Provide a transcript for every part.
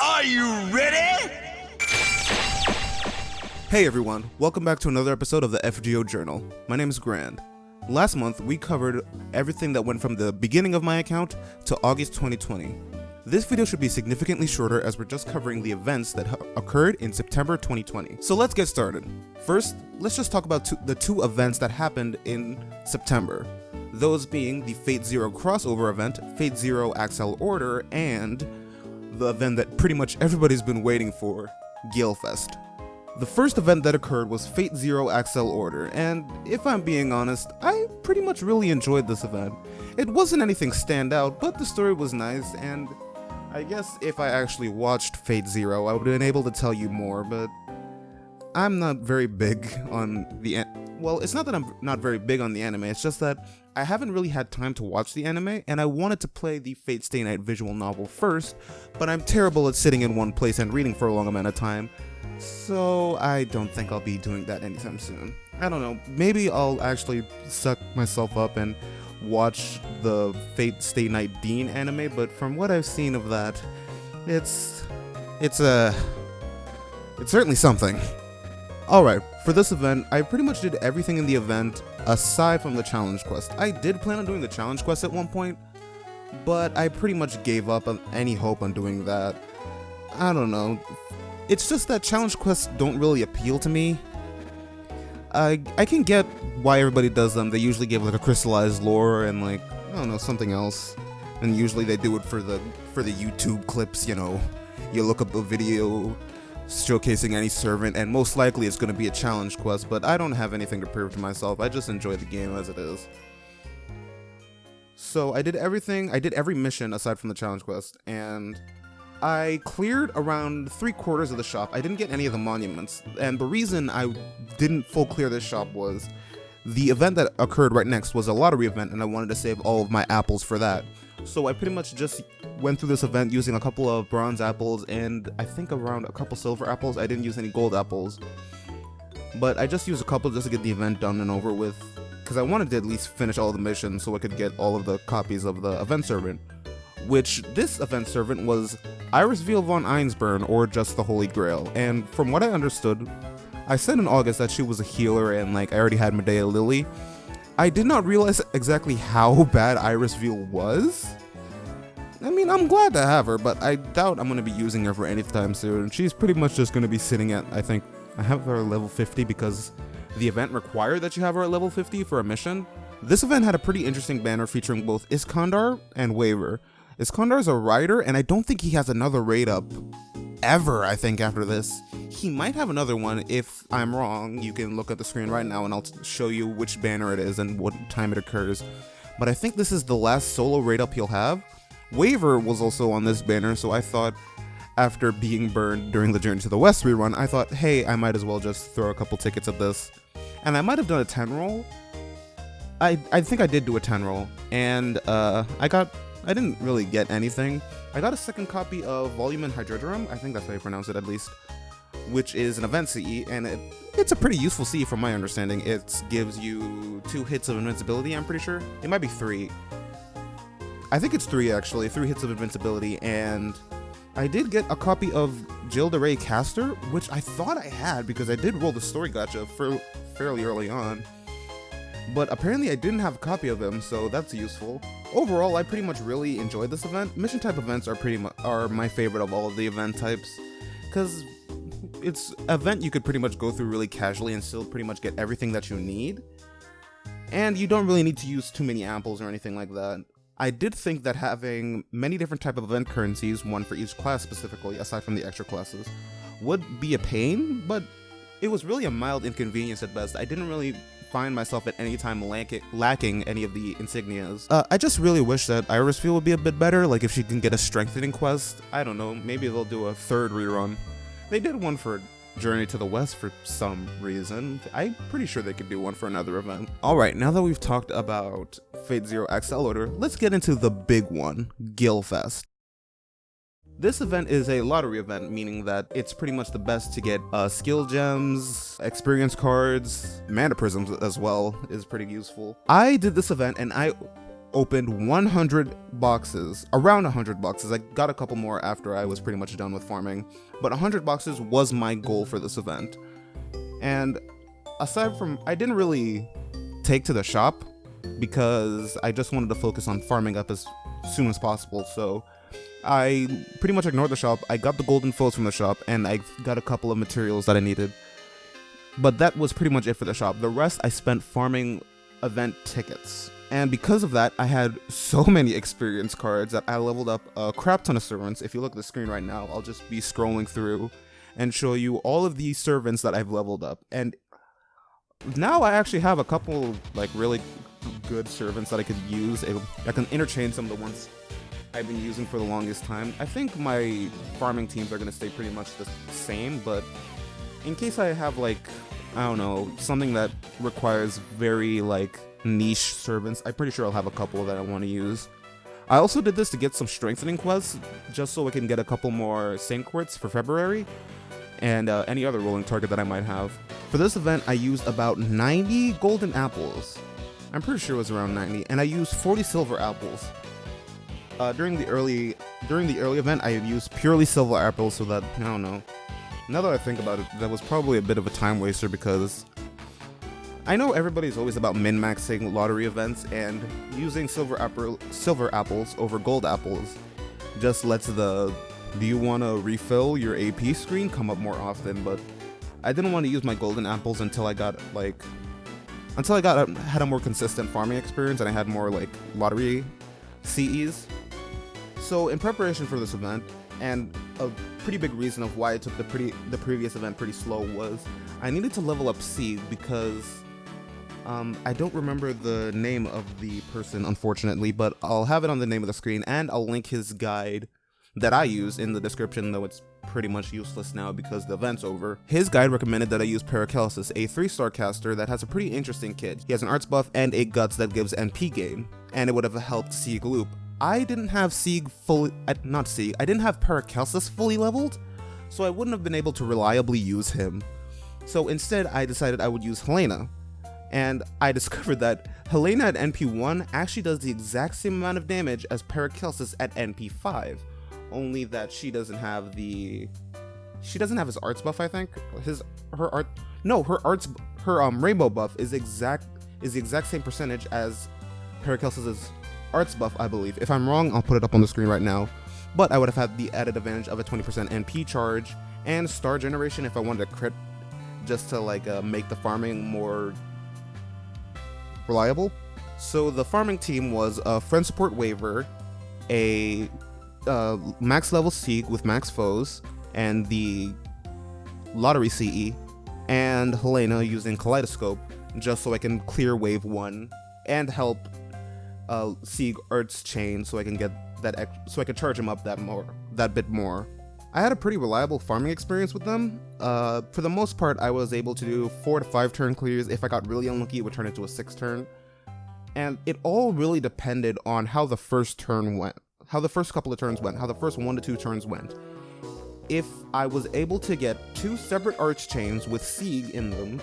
Are you ready? Hey everyone, welcome back to another episode of the FGO Journal. My name is Grand. Last month, we covered everything that went from the beginning of my account to August 2020. This video should be significantly shorter as we're just covering the events that occurred in September 2020. So let's get started. First, let's just talk about the two events that happened in September. Those being the Fate Zero crossover event, Fate Zero Axel Order, and the event that pretty much everybody's been waiting for, GilFest. The first event that occurred was Fate Zero Axel Order, and if I'm being honest, I pretty much really enjoyed this event. It wasn't anything standout, but the story was nice, and I guess if I actually watched Fate Zero, I would have been able to tell you more, but I'm not very big on the well, it's not that I'm not very big on the anime, it's just that I haven't really had time to watch the anime, and I wanted to play the Fate Stay Night visual novel first, but I'm terrible at sitting in one place and reading for a long amount of time, so I don't think I'll be doing that anytime soon. I don't know, maybe I'll actually suck myself up and watch the Fate Stay Night Dean anime, but from what I've seen of that, it's certainly something. Alright, for this event, I pretty much did everything in the event aside from the challenge quest. I did plan on doing the challenge quest at one point, but I pretty much gave up on any hope on doing that. I don't know. It's just that challenge quests don't really appeal to me. I can get why everybody does them. They usually give like a crystallized lore and like, I don't know, something else. And usually they do it for the YouTube clips, you know. You look up a video showcasing any servant and most likely it's going to be a challenge quest, but I don't have anything to prove to myself. I just enjoy the game as it is. So I did every mission aside from the challenge quest, and I cleared around 3/4 of the shop. I didn't get any of the monuments, and the reason I didn't full clear this shop was the event that occurred right next was a lottery event, and I wanted to save all of my apples for that. So I pretty much just went through this event using a couple of bronze apples and I think around a couple silver apples. I didn't use any gold apples, but I just used a couple just to get the event done and over with, because I wanted to at least finish all the missions so I could get all of the copies of the event servant, which this event servant was Irisveil von Einsburn, or just the Holy Grail. And from what I understood, I said in August that she was a healer and like I already had Medea Lily. I did not realize exactly how bad Irisveil was. I mean, I'm glad to have her, but I doubt I'm going to be using her for any time soon. She's pretty much just going to be sitting at, I think, I have her at level 50 because the event required that you have her at level 50 for a mission. This event had a pretty interesting banner featuring both Iskandar and Waver. Iskandar's a rider, and I don't think he has another raid up ever, I think, after this. He might have another one. If I'm wrong, you can look at the screen right now and I'll show you which banner it is and what time it occurs. But I think this is the last solo raid up he'll have. Waver was also on this banner, so I thought, after being burned during the Journey to the West rerun, I thought, hey, I might as well just throw a couple tickets at this. And I might have done a 10 roll. I think I did do a 10 roll, and I didn't really get anything. I got a second copy of Volume and Hydrodrum, I think that's how you pronounce it at least, which is an event CE, and it's a pretty useful CE from my understanding. It gives you 2 hits of invincibility, I'm pretty sure. It might be 3. I think it's 3 actually, 3 hits of invincibility, and I did get a copy of Jill de Ray Caster, which I thought I had because I did roll the story gacha fairly early on. But apparently I didn't have a copy of him, so that's useful. Overall, I pretty much really enjoyed this event. Mission type events are my favorite of all of the event types, because it's an event you could pretty much go through really casually and still pretty much get everything that you need. And you don't really need to use too many apples or anything like that. I did think that having many different type of event currencies, one for each class specifically, aside from the extra classes, would be a pain, but it was really a mild inconvenience at best. I didn't really find myself at any time lacking any of the insignias. I just really wish that Irisveil would be a bit better, like if she can get a strengthening quest. I don't know, maybe they'll do a 3rd rerun. They did one for Journey to the West for some reason. I'm pretty sure they could do one for another event. Alright, now that we've talked about Fate Zero Axel Order, let's get into the big one, GilFest. This event is a lottery event, meaning that it's pretty much the best to get skill gems, experience cards, mana prisms as well is pretty useful. I did this event and opened 100 boxes, around 100 boxes. I got a couple more after I was pretty much done with farming, but 100 boxes was my goal for this event. And aside from, I didn't really take to the shop because I just wanted to focus on farming up as soon as possible, so I pretty much ignored the shop. I got the golden foes from the shop, and I got a couple of materials that I needed. But that was pretty much it for the shop. The rest I spent farming event tickets. And because of that, I had so many experience cards that I leveled up a crap ton of servants. If you look at the screen right now, I'll just be scrolling through and show you all of the servants that I've leveled up. And now I actually have a couple like really good servants that I could use. I can interchange some of the ones I've been using for the longest time. I think my farming teams are going to stay pretty much the same, but in case I have like, I don't know, something that requires very like niche servants, I'm pretty sure I'll have a couple that I want to use. I also did this to get some strengthening quests, just so I can get a couple more Saint Quartz for February, and any other rolling target that I might have. For this event, I used about 90 golden apples. I'm pretty sure it was around 90, and I used 40 silver apples. During the early event, I used purely silver apples so that, I don't know. Now that I think about it, that was probably a bit of a time waster because I know everybody's always about min-maxing lottery events, and using silver apples over gold apples just lets the "do you want to refill your AP" screen come up more often. But I didn't want to use my golden apples until I got had a more consistent farming experience and I had more like lottery CEs. So in preparation for this event, and a pretty big reason of why I took the previous event pretty slow, was I needed to level up Sieg because I don't remember the name of the person, unfortunately, but I'll have it on the name of the screen, and I'll link his guide that I use in the description, though it's pretty much useless now because the event's over. His guide recommended that I use Paracelsus, a 3-star caster that has a pretty interesting kit. He has an arts buff and a guts that gives NP gain, and it would have helped Sieg loop. I didn't have I didn't have Paracelsus fully leveled, so I wouldn't have been able to reliably use him. So instead, I decided I would use Helena. And I discovered that Helena at NP1 actually does the exact same amount of damage as Paracelsus at NP5, only that she doesn't have his arts buff, I think. Her rainbow buff is the exact same percentage as Paracelsus's arts buff, I believe. If I'm wrong, I'll put it up on the screen right now. But I would have had the added advantage of a 20% NP charge and star generation if I wanted to crit, just to like make the farming more reliable. So the farming team was a friend support waiver, a max level Sieg with max foes, and the lottery CE, and Helena using Kaleidoscope just so I can clear wave 1 and help Sieg Ertz chain so I can get so I could charge him up that bit more. I had a pretty reliable farming experience with them. For the most part, I was able to do 4 to 5 turn clears. If I got really unlucky, it would turn into a 6 turn. And it all really depended on how the first turn went, how the first couple of turns went, how the first 1 to 2 turns went. If I was able to get 2 separate arch chains with Sieg in them,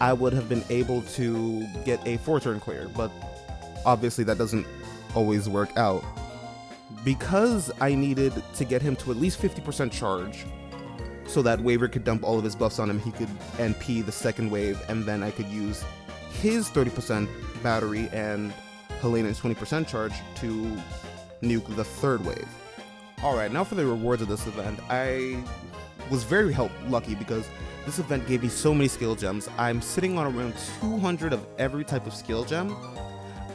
I would have been able to get a 4-turn clear, but obviously that doesn't always work out. Because I needed to get him to at least 50% charge, so that Waver could dump all of his buffs on him, he could NP the second wave, and then I could use his 30% battery and Helena's 20% charge to nuke the third wave. Alright, now for the rewards of this event. I was very lucky because this event gave me so many skill gems. I'm sitting on around 200 of every type of skill gem,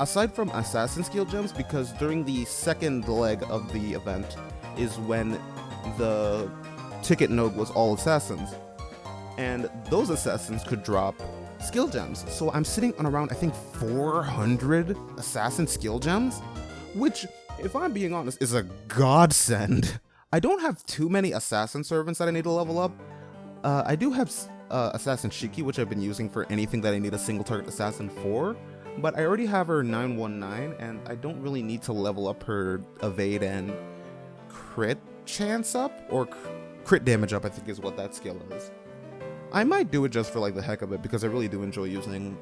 aside from assassin skill gems, because during the second leg of the event is when the ticket node was all assassins, and those assassins could drop skill gems. So I'm sitting on around, I think, 400 assassin skill gems, which, if I'm being honest, is a godsend. I don't have too many assassin servants that I need to level up. I do have Assassin Shiki, which I've been using for anything that I need a single target assassin for, but I already have her 919, and I don't really need to level up her evade and crit chance up, or crit damage up, I think is what that skill is. I might do it just for like the heck of it, because I really do enjoy using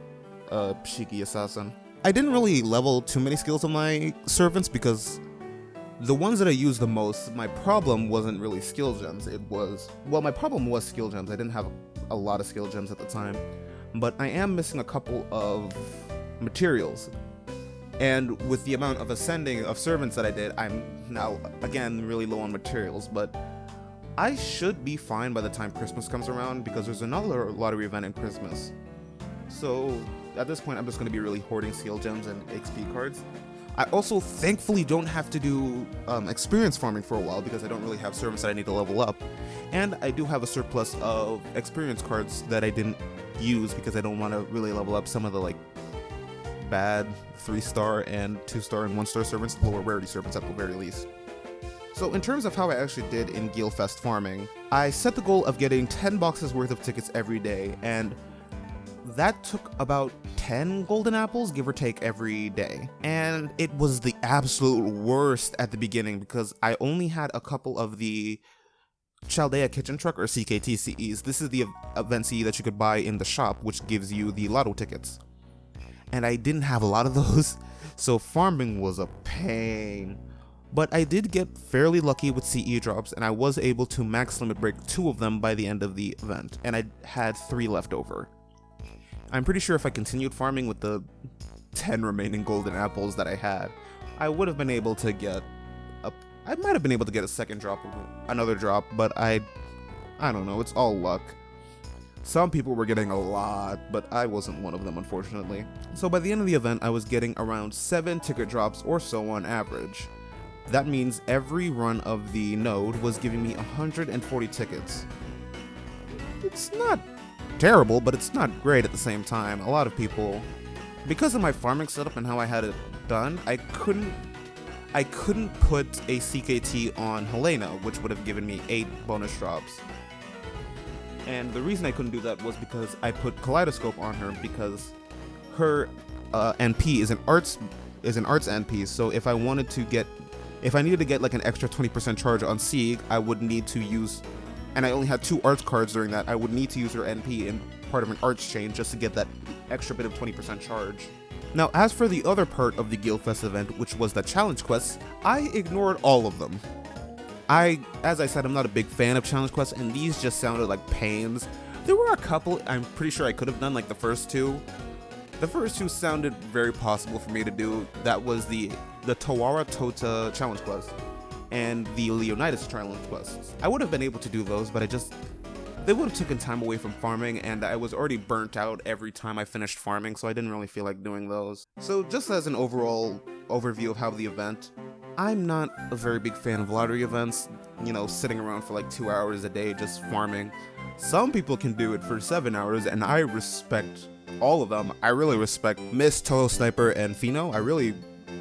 Shiki Assassin. I didn't really level too many skills on my servants because the ones that I used the most, my problem wasn't really skill gems. My problem was skill gems. I didn't have a lot of skill gems at the time, but I am missing a couple of materials. And with the amount of ascending of servants that I did, I'm now, again, really low on materials, but I should be fine by the time Christmas comes around because there's another lottery event in Christmas. So at this point, I'm just going to be really hoarding skill gems and XP cards. I also thankfully don't have to do experience farming for a while because I don't really have servants that I need to level up. And I do have a surplus of experience cards that I didn't use because I don't want to really level up some of the bad 3-star and 2-star and 1-star servants, lower rarity servants at the very least. So in terms of how I actually did in GilFest farming, I set the goal of getting 10 boxes worth of tickets every day, and that took about 10 golden apples, give or take, every day. And it was the absolute worst at the beginning because I only had a couple of the Chaldea Kitchen Truck or CKT CEs. This is the event CE that you could buy in the shop, which gives you the lotto tickets. And I didn't have a lot of those, so farming was a pain. But I did get fairly lucky with CE drops, and I was able to max limit break 2 of them by the end of the event, and I had 3 left over. I'm pretty sure if I continued farming with the 10 remaining golden apples that I had, I would have been able to get I might have been able to get a second drop, another drop, but I don't know, it's all luck. Some people were getting a lot, but I wasn't one of them, unfortunately. So by the end of the event, I was getting around 7 ticket drops or so on average. That means every run of the node was giving me 140 tickets. It's not terrible, but it's not great at the same time. A lot of people, because of my farming setup and how I had it done, I couldn't put a CKT on Helena, which would have given me 8 bonus drops. And the reason I couldn't do that was because I put Kaleidoscope on her because her NP is an arts NP. So if I needed to get an extra 20% charge on Sieg, I would need to use, and I only had 2 arts cards during that, I would need to use her NP in part of an arts chain just to get that extra bit of 20% charge. Now, as for the other part of the GilFest event, which was the challenge quests, I ignored all of them. As I said, I'm not a big fan of challenge quests, and these just sounded like pains. There were a couple I'm pretty sure I could have done, like the first 2. The first 2 sounded very possible for me to do. That was the Tawara Tota challenge quest and the Leonidas challenge quests. I would have been able to do those, but they would have taken time away from farming, and I was already burnt out every time I finished farming, so I didn't really feel like doing those. So just as an overall overview of how the event, I'm not a very big fan of lottery events, sitting around for 2 hours a day just farming. Some people can do it for 7 hours, and I respect all of them. I really respect Miss, Toho Sniper, and Fino. I really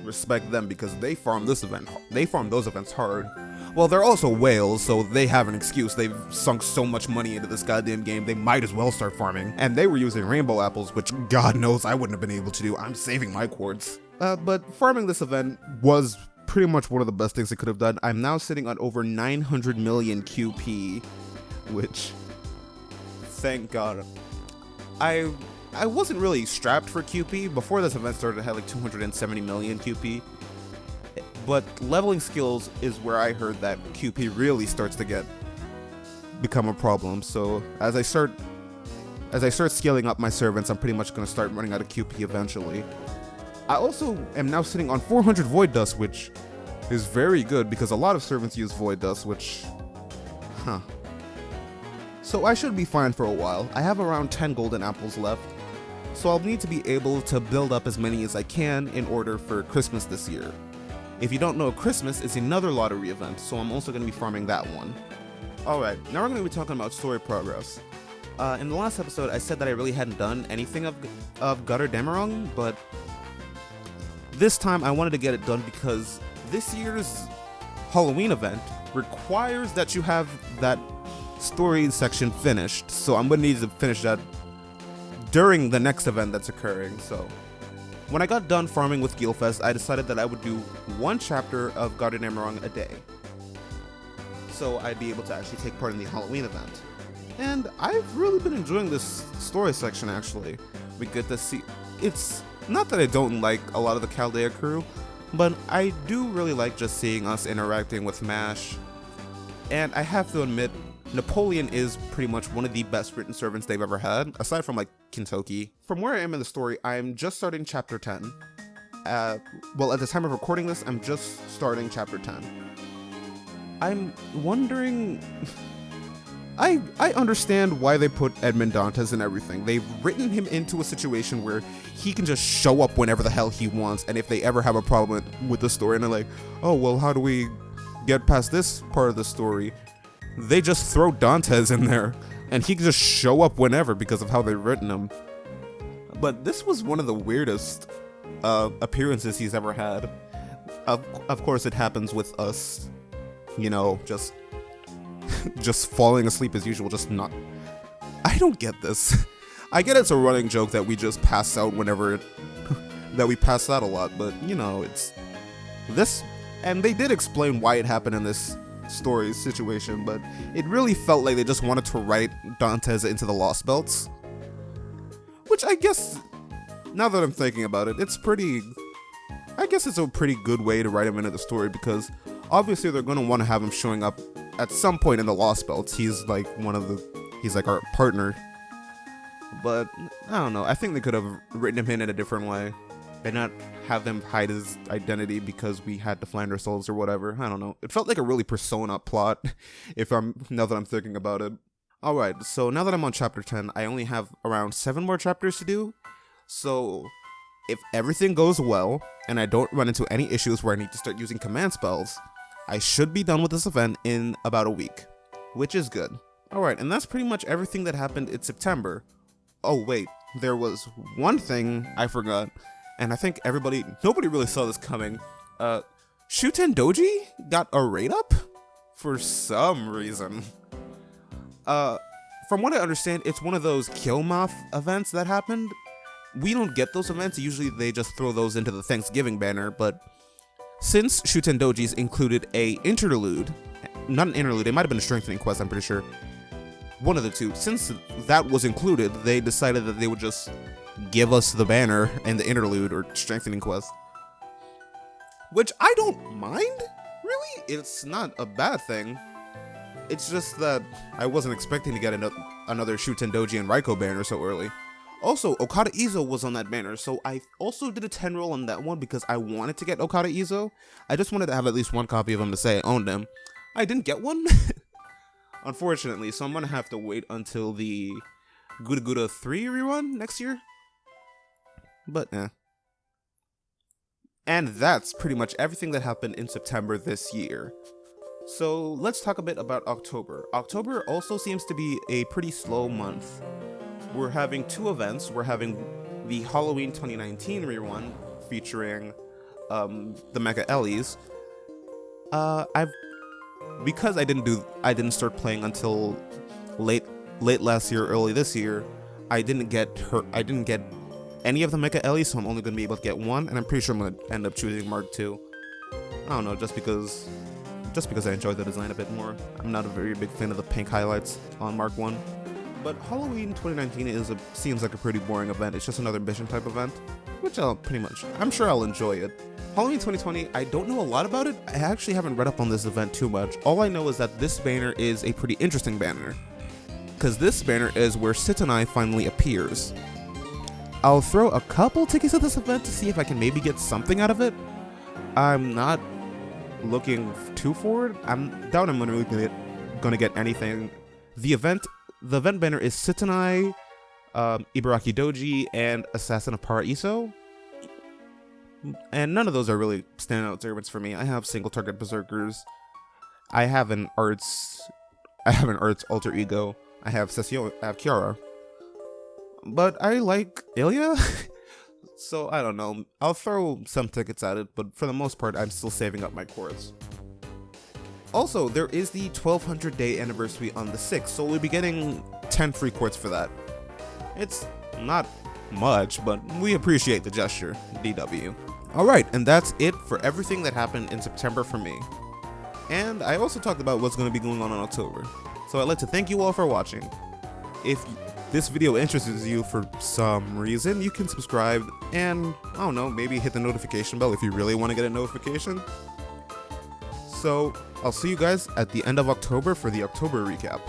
respect them because they farm those events hard. Well, they're also whales, so they have an excuse. They've sunk so much money into this goddamn game, they might as well start farming. And they were using rainbow apples, which God knows I wouldn't have been able to do. I'm saving my quartz. But farming this event was pretty much one of the best things I could have done. I'm now sitting on over 900 million QP, which, thank God. I wasn't really strapped for QP. Before this event started, I had 270 million QP. But leveling skills is where I heard that QP really starts to become a problem. So as I start scaling up my servants, I'm pretty much going to start running out of QP eventually. I also am now sitting on 400 Void Dust, which is very good because a lot of servants use Void Dust, which, So I should be fine for a while. I have around 10 golden apples left, so I'll need to be able to build up as many as I can in order for Christmas this year. If you don't know, Christmas is another lottery event, so I'm also going to be farming that one. Alright, now we're going to be talking about story progress. In the last episode, I said that I really hadn't done anything of Gutter Demerong, but this time I wanted to get it done because this year's Halloween event requires that you have that story section finished, so I'm going to need to finish that during the next event that's occurring. So when I got done farming with GilFest, I decided that I would do 1 chapter of Gutter Demerong a day, so I'd be able to actually take part in the Halloween event. And I've really been enjoying this story section, actually. We get to see, it's Not that I don't like a lot of the Chaldea crew, but I do really like just seeing us interacting with MASH. And I have to admit, Napoleon is pretty much one of the best written servants they've ever had, aside from like Kintoki. From where I am in the story, I'm just starting chapter 10. Well, at the time of recording this, I'm just starting chapter 10. I'm wondering... I understand why they put Edmond Dantes in everything. They've written him into a situation where he can just show up whenever the hell he wants, and if they ever have a problem with the story and they're like, oh, well, how do we get past this part of the story? They just throw Dantes in there, and he can just show up whenever because of how they've written him. But this was one of the weirdest appearances he's ever had. Of course, it happens with us, you know, just falling asleep as usual, just not... I don't get this. I get it's a running joke that we just pass out whenever that we pass out a lot, but, you know, it's... This... And they did explain why it happened in this story situation, but it really felt like they just wanted to write Dantes into the Lost Belts. Which I guess, now that I'm thinking about it, it's pretty... I guess it's a pretty good way to write him into the story, because obviously they're going to want to have him showing up at some point in the Lost Belts. He's like he's like our partner. But, I don't know, I think they could have written him in a different way. And not have them hide his identity because we had to find ourselves or whatever. I don't know. It felt like a really Persona plot, now that I'm thinking about it. Alright, so now that I'm on chapter 10, I only have around 7 more chapters to do. So, if everything goes well, and I don't run into any issues where I need to start using command spells, I should be done with this event in about a week, which is good. Alright, and that's pretty much everything that happened in September. Oh wait, there was one thing I forgot, and I think nobody really saw this coming. Shuten Doji got a rate up for some reason. From what I understand, it's one of those Killmoth events that happened. We don't get those events, usually they just throw those into the Thanksgiving banner, but since Shuten Doji's included a interlude, not an interlude, it might have been a strengthening quest, I'm pretty sure. One of the two. Since that was included, they decided that they would just give us the banner and the interlude or strengthening quest. Which I don't mind, really. It's not a bad thing. It's just that I wasn't expecting to get another Shuten Doji and Raiko banner so early. Also, Okada Izo was on that banner, so I also did a 10 roll on that one because I wanted to get Okada Izo. I just wanted to have at least one copy of him to say I owned him. I didn't get one, unfortunately, so I'm gonna have to wait until the Guda Guda 3 rerun next year. But, And that's pretty much everything that happened in September this year. So, let's talk a bit about October. October also seems to be a pretty slow month. We're having 2 events. We're having the Halloween 2019 rerun featuring the Mecha Ellies. Because I didn't start playing until late last year, early this year. I didn't get any of the Mecha Ellies, so I'm only gonna be able to get one, and I'm pretty sure I'm gonna end up choosing Mark II. I don't know, just because I enjoy the design a bit more. I'm not a very big fan of the pink highlights on Mark I. But Halloween 2019 seems like a pretty boring event. It's just another mission type event, which I'm sure I'll enjoy it. Halloween 2020, I don't know a lot about it. I actually haven't read up on this event too much. All I know is that this banner is a pretty interesting banner, because this banner is where Sitanai finally appears. I'll throw a couple tickets at this event to see if I can maybe get something out of it. I'm not looking too forward. I doubt I'm really gonna get anything. The event banner is Sitanai, Ibaraki Doji, and Assassin of Paraiso. And none of those are really standout servants for me. I have single target berserkers. I have an arts alter ego. I have Sessio, I have Kiara. But I like Ilya, so I don't know. I'll throw some tickets at it, but for the most part, I'm still saving up my cores. Also, there is the 1200 day anniversary on the 6th, so we'll be getting 10 free quartz for that. It's not much, but we appreciate the gesture, DW. Alright, and that's it for everything that happened in September for me. And I also talked about what's going to be going on in October. So I'd like to thank you all for watching. this video interests you for some reason, you can subscribe and, I don't know, maybe hit the notification bell if you really want to get a notification. So, I'll see you guys at the end of October for the October recap.